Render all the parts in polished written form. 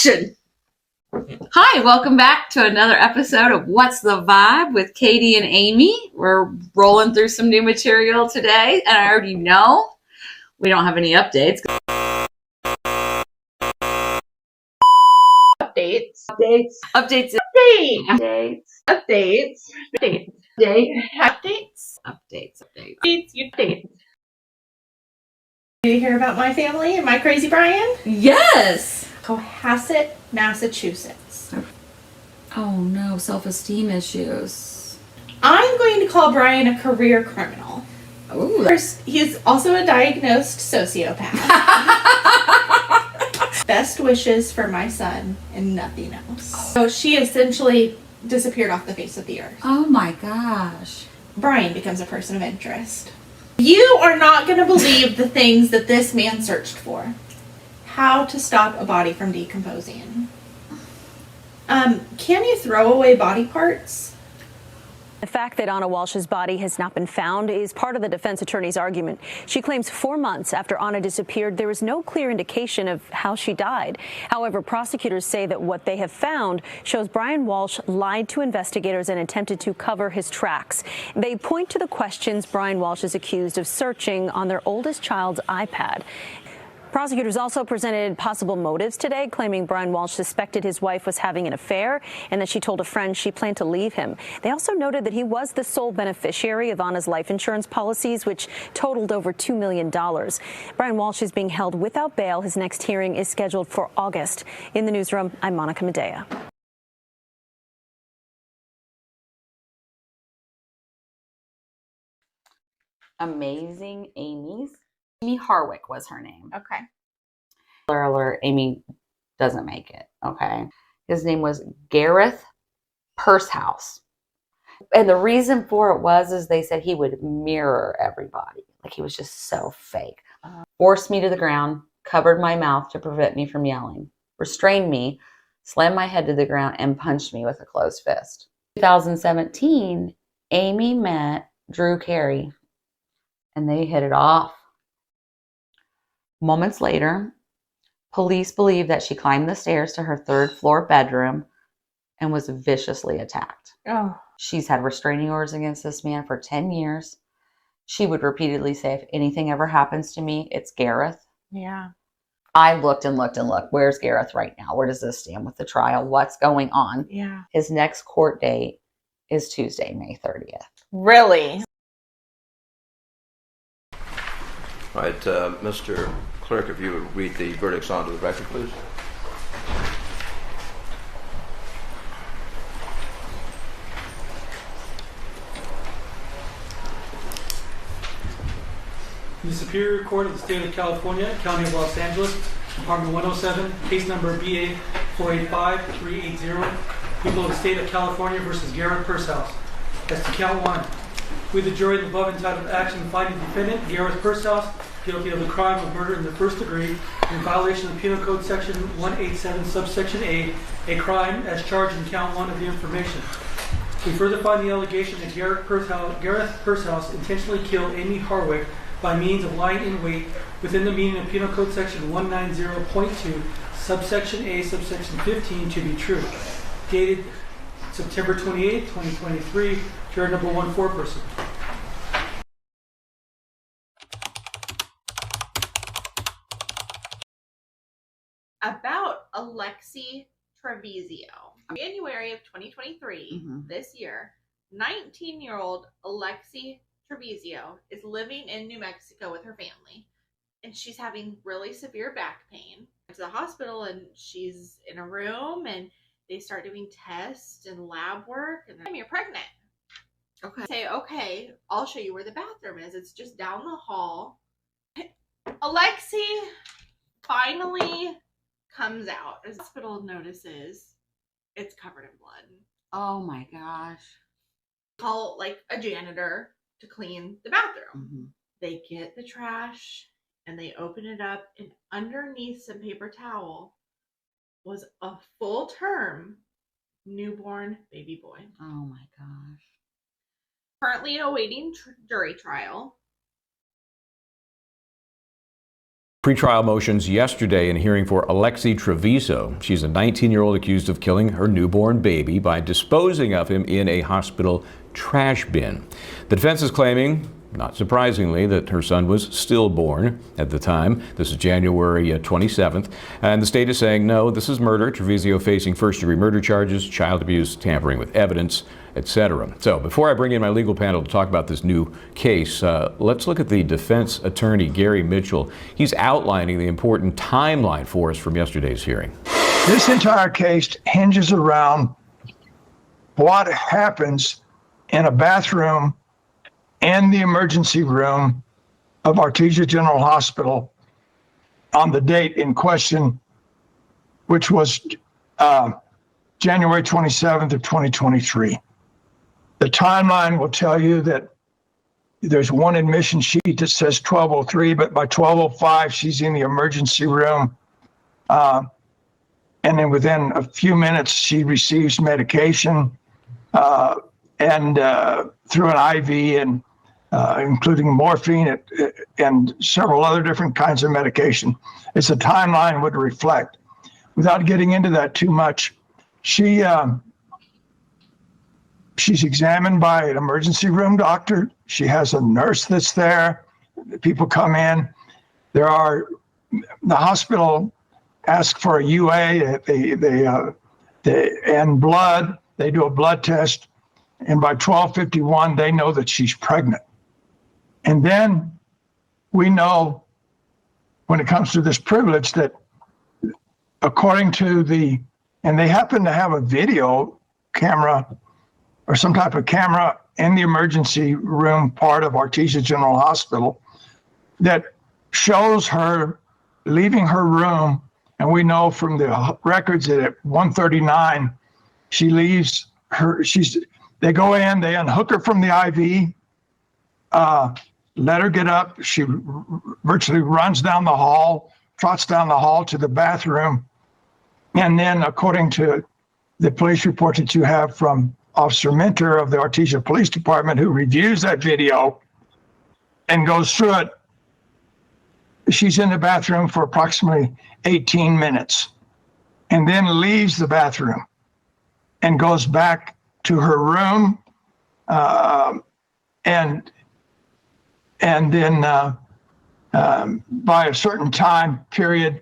Action! Hi, welcome back to another episode of What's the Vibe with Katie and Amy. We're rolling through some new material today, and I already know we don't have any updates. Updates. Did you hear about my family and my crazy Brian? Yes! Cohasset, Massachusetts. Oh no, self-esteem issues. I'm going to call Brian a career criminal. Ooh. First, he's also a diagnosed sociopath. Best wishes for my son and nothing else. So she essentially disappeared off the face of the earth. Oh my gosh. Brian becomes a person of interest. You are not going to believe the things that this man searched for. How to stop a body from decomposing. Can you throw away body parts? The fact that Anna Walshe's body has not been found is part of the defense attorney's argument. She claims 4 months after Anna disappeared, there is no clear indication of how she died. However, prosecutors say that what they have found shows Brian Walshe lied to investigators and attempted to cover his tracks. They point to the questions Brian Walshe is accused of searching on their oldest child's iPad. Prosecutors also presented possible motives today, claiming Brian Walshe suspected his wife was having an affair and that she told a friend she planned to leave him. They also noted that he was the sole beneficiary of Anna's life insurance policies, which totaled over $2 million. Brian Walshe is being held without bail. His next hearing is scheduled for August. In the newsroom, I'm Monica Medea. Amazing Amie's. Amie Harwick was her name. Okay. Alert, Amy doesn't make it, okay? His name was Gareth Pursehouse. And the reason for it is they said he would mirror everybody. Like he was just so fake. Forced me to the ground, covered my mouth to prevent me from yelling, restrained me, slammed my head to the ground, and punched me with a closed fist. In 2017, Amy met Drew Carey, and they hit it off. Moments later, police believe that she climbed the stairs to her third-floor bedroom and was viciously attacked. Oh. She's had restraining orders against this man for 10 years. She would repeatedly say, if anything ever happens to me, it's Gareth. Yeah. I looked and looked and looked. Where's Gareth right now? Where does this stand with the trial? What's going on? Yeah. His next court date is Tuesday, May 30th. Really? All right, Mr. Clerk, if you would read the verdicts onto the record, please. In the Superior Court of the State of California, County of Los Angeles, Department 107, case number BA 485-380, people of the State of California versus Gareth Pursehouse. As to count one, we, the jury, the above entitled action, find the defendant, Gareth Pursehouse, guilty of the crime of murder in the first degree in violation of Penal Code Section 187, subsection A crime as charged in count one of the information. We further find the allegation that Gareth Pursehouse intentionally killed Amie Harwick by means of lying in wait within the meaning of Penal Code Section 190.2, subsection A, subsection 15 to be true. Dated September 28, 2023, juror number 1 foreperson. About Alexi Treviso. January of 2023, this year, 19-year-old Alexi Treviso is living in New Mexico with her family, and she's having really severe back pain. To the hospital, and she's in a room, and they start doing tests and lab work, and then you're pregnant. Okay. Say, okay, I'll show you where the bathroom is. It's just down the hall. Alexi finally comes out. As the hospital notices, it's covered in blood. Oh my gosh. Call like a janitor to clean the bathroom. They get the trash and they open it up, and underneath some paper towel was a full-term newborn baby boy. Oh my gosh. Currently awaiting jury trial. Pretrial motions yesterday in hearing for Alexi Treviso. She's a 19-year-old accused of killing her newborn baby by disposing of him in a hospital trash bin. The defense is claiming, not surprisingly, that her son was stillborn at the time. This is January 27th. And the state is saying, no, this is murder. Treviso facing first-degree murder charges, child abuse, tampering with evidence, etc. So before I bring in my legal panel to talk about this new case, let's look at the defense attorney, Gary Mitchell. He's outlining the important timeline for us from yesterday's hearing. This entire case hinges around what happens in a bathroom and the emergency room of Artesia General Hospital on the date in question, which was January 27th of 2023. The timeline will tell you that there's one admission sheet that says 12:03, but by 12:05, she's in the emergency room. And then within a few minutes, she receives medication and through an IV, and including morphine and several other different kinds of medication. It's a timeline would reflect. Without getting into that too much, she's examined by an emergency room doctor. She has a nurse that's there. People come in. The hospital asks for a UA, and blood. They do a blood test. And by 12:51, they know that she's pregnant. And then we know, when it comes to this privilege, that according to and they happen to have a video camera or some type of camera in the emergency room part of Artesia General Hospital that shows her leaving her room. And we know from the records that at 1:39, she leaves they go in, they unhook her from the IV, let her get up. She virtually runs down the hall, trots down the hall to the bathroom. And then, according to the police report that you have from Officer Minter of the Artesia Police Department, who reviews that video and goes through it, she's in the bathroom for approximately 18 minutes and then leaves the bathroom and goes back to her room, and then by a certain time period,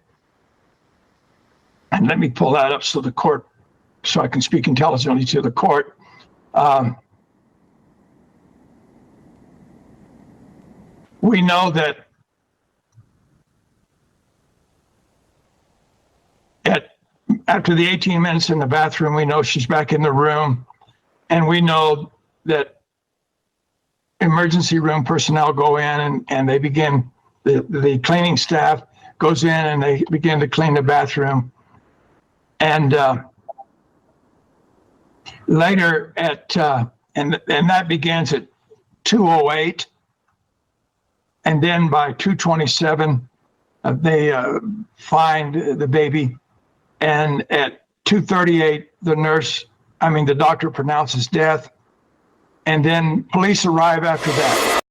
and let me pull that up so I can speak intelligently to the court. We know that after the 18 minutes in the bathroom, we know she's back in the room, and we know that emergency room personnel go in and they begin, the cleaning staff goes in and they begin to clean the bathroom. And later and that begins at 2:08. And then by 2:27, they find the baby. And at 2:38, the doctor pronounces death. And then police arrive after that.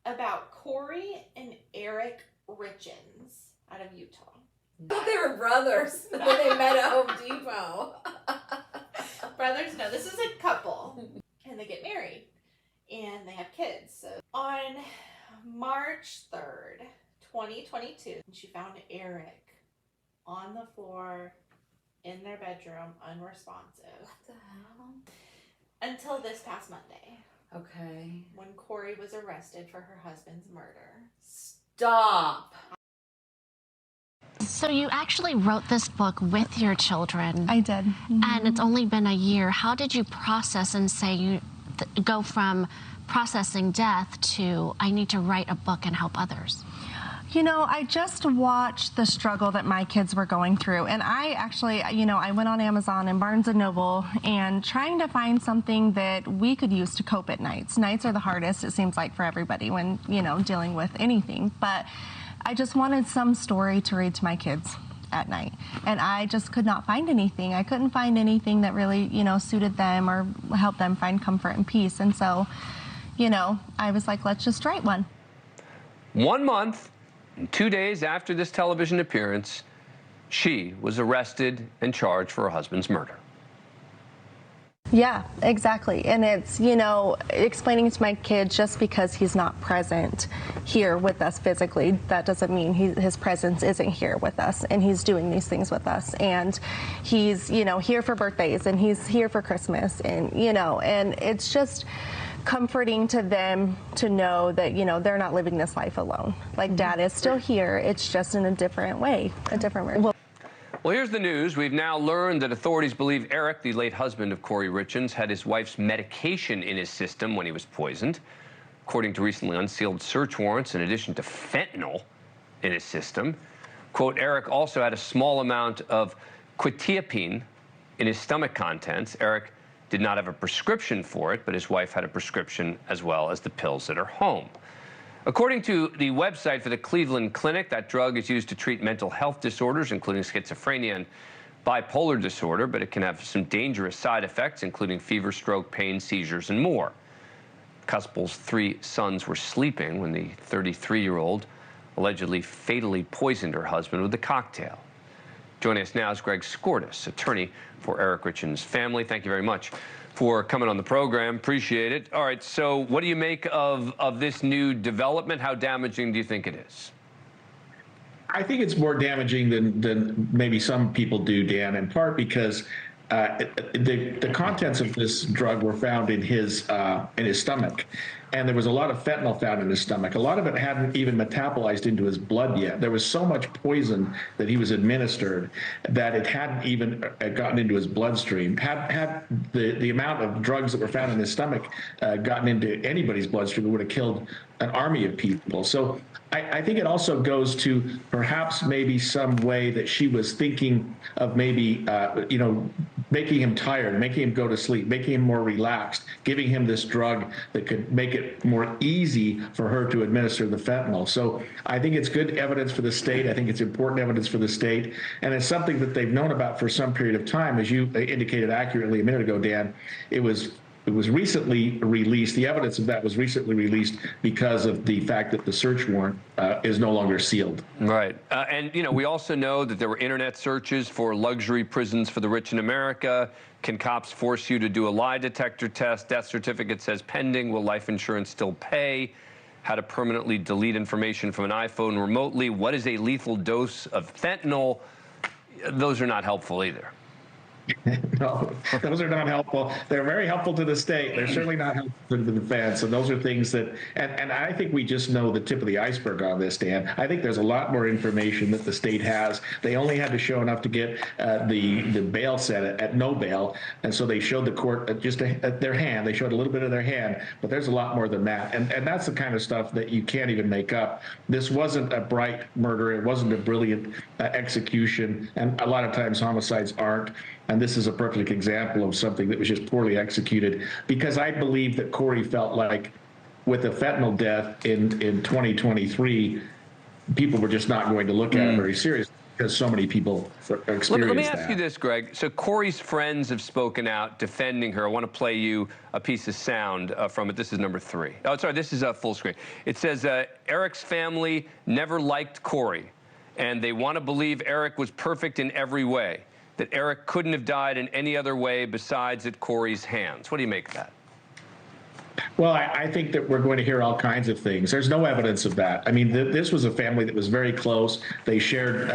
About Kouri and Eric Richins out of Utah. I thought they were brothers when they met at Home Depot. Brothers? No, this is a couple. And they get married. And they have kids. So on March 3rd, 2022, she found Eric on the floor in their bedroom, unresponsive. What the hell? Until this past Monday. Okay. When Kouri was arrested for her husband's murder. Stop. So you actually wrote this book with your children. I did. Mm-hmm. And it's only been a year. How did you process and say go from processing death to I need to write a book and help others? You know, I just watched the struggle that my kids were going through. And I actually, I went on Amazon and Barnes & Noble and trying to find something that we could use to cope at nights. Nights are the hardest, it seems like, for everybody when, dealing with anything. But I just wanted some story to read to my kids. at night. And I just could not find anything. I couldn't find anything that really, suited them or helped them find comfort and peace. And so, I was like, let's just write one. 1 month and 2 days after this television appearance, she was arrested and charged for her husband's murder. Yeah, exactly. And it's, explaining to my kid, just because he's not present here with us physically, that doesn't mean his presence isn't here with us, and he's doing these things with us. And he's, here for birthdays, and he's here for Christmas, and, and it's just comforting to them to know that, they're not living this life alone. Like, Dad is still here. It's just in a different way, a different way. Well, here's the news. We've now learned that authorities believe Eric, the late husband of Kouri Richins, had his wife's medication in his system when he was poisoned. According to recently unsealed search warrants, in addition to fentanyl in his system, quote, Eric also had a small amount of quetiapine in his stomach contents. Eric did not have a prescription for it, but his wife had a prescription as well as the pills at her home. According to the website for the Cleveland Clinic, that drug is used to treat mental health disorders, including schizophrenia and bipolar disorder, but it can have some dangerous side effects, including fever, stroke, pain, seizures, and more. The couple's 3 sons were sleeping when the 33-year-old allegedly fatally poisoned her husband with a cocktail. Joining us now is Greg Skordas, attorney for Eric Richins' family. Thank you very much for coming on the program. Appreciate it. All right, so what do you make of this new development? How damaging do you think it is? I think it's more damaging than maybe some people do, Dan, in part because the contents of this drug were found in his stomach, and there was a lot of fentanyl found in his stomach. A lot of it hadn't even metabolized into his blood yet. There was so much poison that he was administered that it hadn't even gotten into his bloodstream. Had the amount of drugs that were found in his stomach gotten into anybody's bloodstream, it would have killed an army of people. So I think it also goes to perhaps maybe some way that she was thinking of maybe, making him tired, making him go to sleep, making him more relaxed, giving him this drug that could make it more easy for her to administer the fentanyl. So I think it's good evidence for the state. I think it's important evidence for the state. And it's something that they've known about for some period of time. As you indicated accurately a minute ago, Dan, it was recently released. The evidence of that was recently released because of the fact that the search warrant is no longer sealed. Right. And, we also know that there were internet searches for luxury prisons for the rich in America. Can cops force you to do a lie detector test? Death certificate says pending. Will life insurance still pay? How to permanently delete information from an iPhone remotely? What is a lethal dose of fentanyl? Those are not helpful either. No, those are not helpful. They're very helpful to the state. They're certainly not helpful to the defense. And those are things that, and I think we just know the tip of the iceberg on this, Dan. I think there's a lot more information that the state has. They only had to show enough to get the bail set at no bail. And so they showed the court just their hand. They showed a little bit of their hand, but there's a lot more than that. And that's the kind of stuff that you can't even make up. This wasn't a bright murder. It wasn't a brilliant execution. And a lot of times homicides aren't. And this is a perfect example of something that was just poorly executed, because I believe that Kouri felt like with the fentanyl death in 2023, people were just not going to look at it very seriously because so many people experienced that. Let me ask you this, Greg. So Kouri's friends have spoken out defending her. I want to play you a piece of sound from it. This is number 3. Oh, sorry, this is full screen. It says, Eric's family never liked Kouri, and they want to believe Eric was perfect in every way, that Eric couldn't have died in any other way besides at Kouri's hands. What do you make of that? Well, I think that we're going to hear all kinds of things. There's no evidence of that. I mean, this was a family that was very close. They shared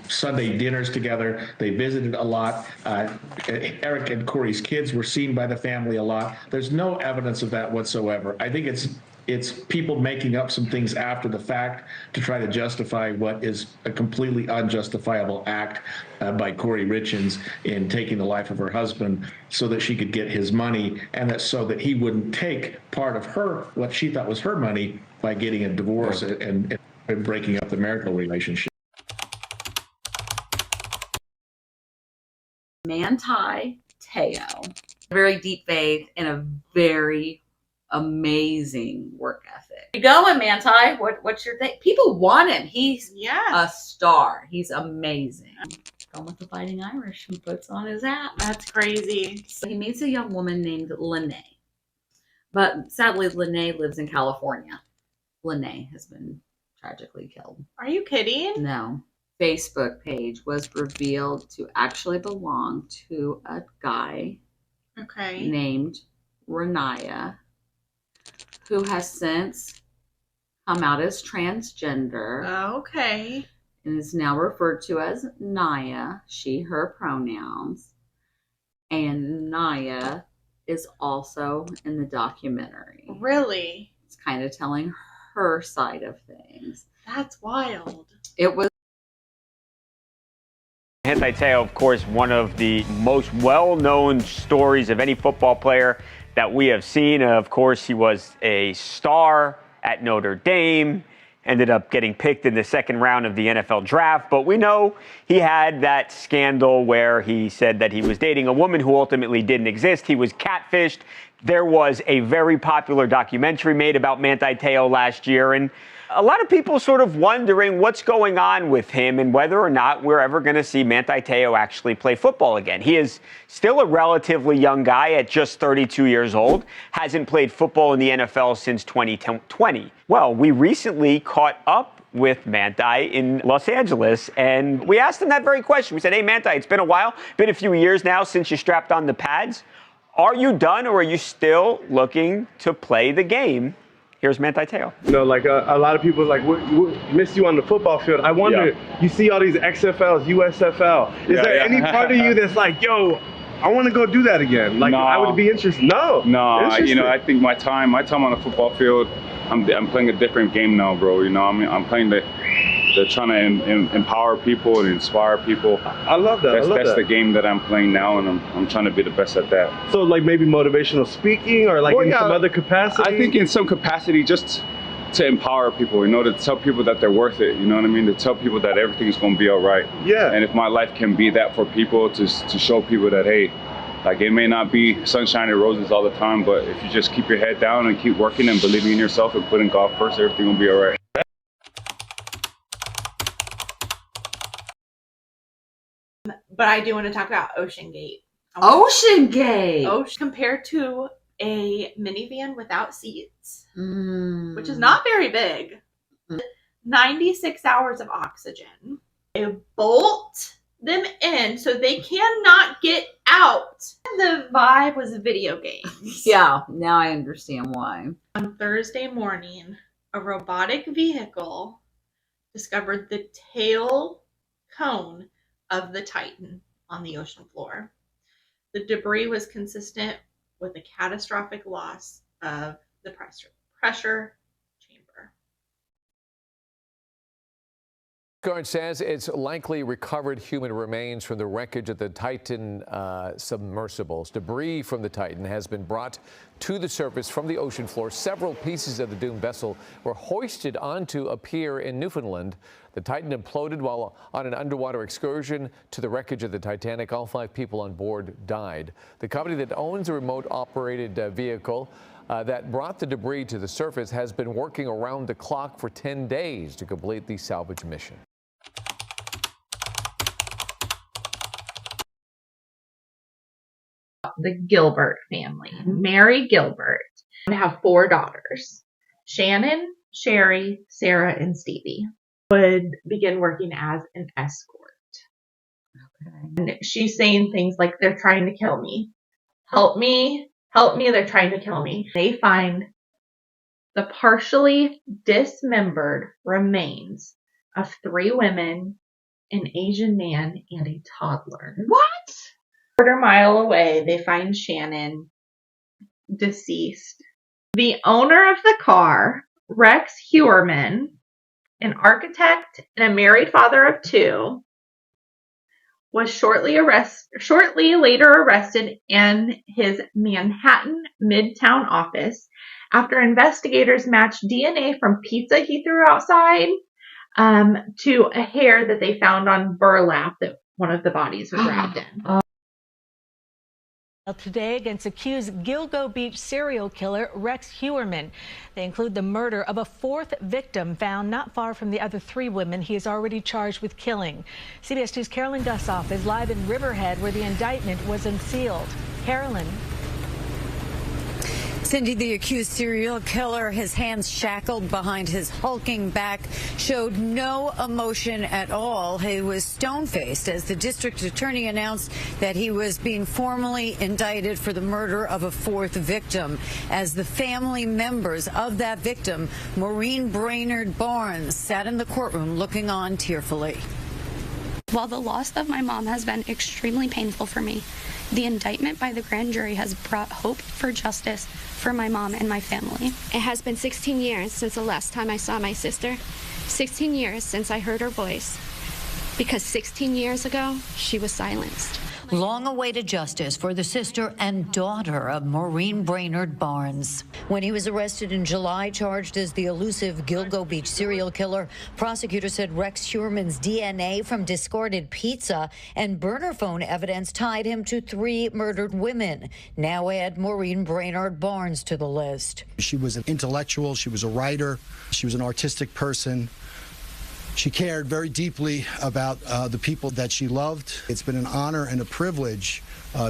Sunday dinners together. They visited a lot. Eric and Kouri's kids were seen by the family a lot. There's no evidence of that whatsoever. I think it's people making up some things after the fact to try to justify what is a completely unjustifiable act by Kouri Richins in taking the life of her husband so that she could get his money, and that so that he wouldn't take part of her, what she thought was her money, by getting a divorce and breaking up the marital relationship. Manti Te'o, very deep faith and a very amazing work ethic. You going, Manti? What's your thing? People want him. He's a star. He's amazing. Going with the Fighting Irish and puts on his hat. That's crazy. So he meets a young woman named Lene. But sadly, Lene lives in California. Lene has been tragically killed. Are you kidding? No. Facebook page was revealed to actually belong to a guy named Renaya, who has since come out as transgender. Okay. And is now referred to as Naya, she, her pronouns. And Naya is also in the documentary. Really? It's kind of telling her side of things. That's wild. It was. Manti Te'o, of course, one of the most well-known stories of any football player that we have seen. Of course, he was a star at Notre Dame, ended up getting picked in the second round of the NFL draft. But we know he had that scandal where he said that he was dating a woman who ultimately didn't exist. He was catfished. There was a very popular documentary made about Manti Te'o last year, and a lot of people sort of wondering what's going on with him and whether or not we're ever going to see Manti Te'o actually play football again. He is still a relatively young guy at just 32 years old, hasn't played football in the NFL since 2020. Well, we recently caught up with Manti in Los Angeles, and we asked him that very question. We said, hey, Manti, it's been a while, been a few years now since you strapped on the pads. Are you done, or are you still looking to play the game? Here's Manti Te'o. You know, like a lot of people like, we miss you on the football field. I wonder, you see all these XFLs, USFL. Is there any part of you that's like, yo, I want to go do that again? Like, I would be interested. No, you know, I think my time on the football field, I'm playing a different game now, bro. You know, I'm playing they're trying to empower people and inspire people. I love that. That's the game that I'm playing now, and I'm trying to be the best at that. So, like maybe motivational speaking, or like in some other capacity. I think in some capacity, just to empower people. You know, to tell people that they're worth it. You know what I mean? To tell people that everything's going to be all right. Yeah. And if my life can be that for people, to show people that, hey, like it may not be sunshine and roses all the time, but if you just keep your head down and keep working and believing in yourself and putting God first, everything will be all right. But I do want to talk about Ocean Gate. Ocean Gate! Compared to a minivan without seats, which is not very big. 96 hours of oxygen. They bolt them in so they cannot get out. The vibe was video games. Yeah, now I understand why. On Thursday morning, a robotic vehicle discovered the tail cone of the Titan on the ocean floor. The debris was consistent with a catastrophic loss of the pressure chamber. Guard says it's likely recovered human remains from the wreckage of the Titan submersibles. Debris from the Titan has been brought to the surface from the ocean floor. Several pieces of the doomed vessel were hoisted onto a pier in Newfoundland. The Titan imploded while on an underwater excursion to the wreckage of the Titanic. All 5 people on board died. The company that owns the remote-operated vehicle that brought the debris to the surface has been working around the clock for 10 days to complete the salvage mission. The Gilbert family, Mary Gilbert, have 4 daughters, Shannon, Sherry, Sarah, and Stevie. Would begin working as an escort. And she's saying things like, they're trying to kill me. Help me, they're trying to kill me. They find the partially dismembered remains of 3 women, an Asian man, and a toddler. What? Quarter-mile away, they find Shannon deceased. The owner of the car, Rex Hewerman, an architect and a married father of 2, was shortly later arrested in his Manhattan Midtown office after investigators matched DNA from pizza he threw outside to a hair that they found on burlap that one of the bodies was wrapped in. Today against accused Gilgo Beach serial killer Rex Heuermann. They include the murder of a fourth victim found not far from the other three women he is already charged with killing. CBS 2's Carolyn Gussoff is live in Riverhead where the indictment was unsealed. Carolyn. Cindy, the accused serial killer, his hands shackled behind his hulking back, showed no emotion at all. He was stone-faced as the district attorney announced that he was being formally indicted for the murder of a fourth victim. As the family members of that victim, Maureen Brainerd Barnes, sat in the courtroom looking on tearfully. While the loss of my mom has been extremely painful for me, the indictment by the grand jury has brought hope for justice for my mom and my family. It has been 16 years since the last time I saw my sister, 16 years since I heard her voice, because 16 years ago, she was silenced. Long-awaited justice for the sister and daughter of Maureen Brainerd Barnes. When he was arrested in July, charged as the elusive Gilgo Beach serial killer, prosecutors said Rex Heuermann's DNA from discarded pizza and burner phone evidence tied him to 3 murdered women. Now add Maureen Brainerd Barnes to the list. She was an intellectual, she was a writer, she was an artistic person. She cared very deeply about the people that she loved. It's been an honor and a privilege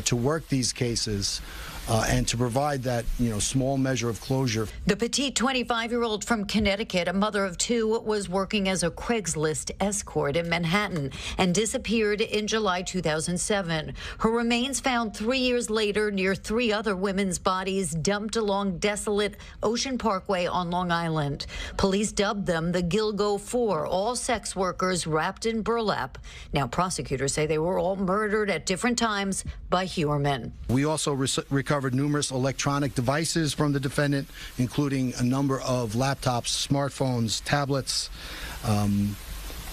to work these cases and to provide that, small measure of closure. The petite 25-year-old from Connecticut, a mother of 2, was working as a Craigslist escort in Manhattan and disappeared in July 2007. Her remains found 3 years later near 3 other women's bodies dumped along desolate Ocean Parkway on Long Island. Police dubbed them the Gilgo 4, all sex workers wrapped in burlap. Now prosecutors say they were all murdered at different times by Heuermann. We also recovered numerous electronic devices from the defendant, including a number of laptops, smartphones, tablets.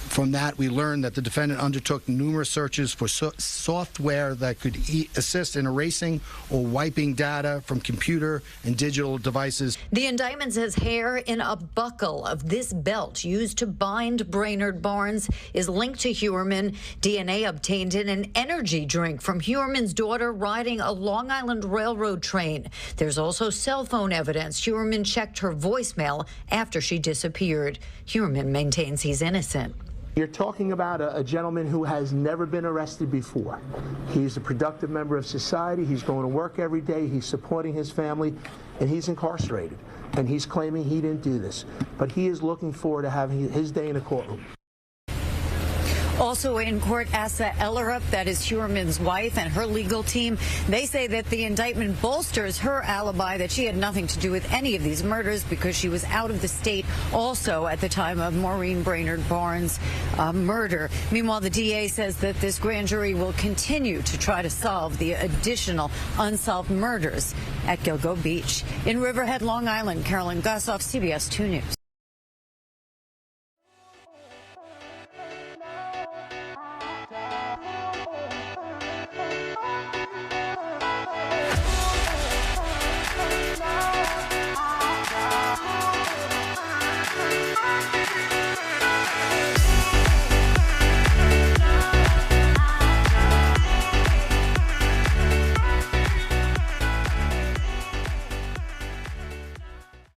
From that, we learned that the defendant undertook numerous searches for software that could assist in erasing or wiping data from computer and digital devices. The indictment says hair in a buckle of this belt used to bind Brainerd Barnes is linked to Heuermann. DNA obtained in an energy drink from Heuermann's daughter riding a Long Island Railroad train. There's also cell phone evidence. Heuermann checked her voicemail after she disappeared. Heuermann maintains he's innocent. You're talking about a gentleman who has never been arrested before. He's a productive member of society. He's going to work every day. He's supporting his family, and he's incarcerated. And he's claiming he didn't do this. But he is looking forward to having his day in a courtroom. Also in court, Asa Ellerup, that is Heuermann's wife, and her legal team, they say that the indictment bolsters her alibi that she had nothing to do with any of these murders because she was out of the state also at the time of Maureen Brainerd Barnes' murder. Meanwhile, the DA says that this grand jury will continue to try to solve the additional unsolved murders at Gilgo Beach. In Riverhead, Long Island, Carolyn Gussoff, CBS 2 News.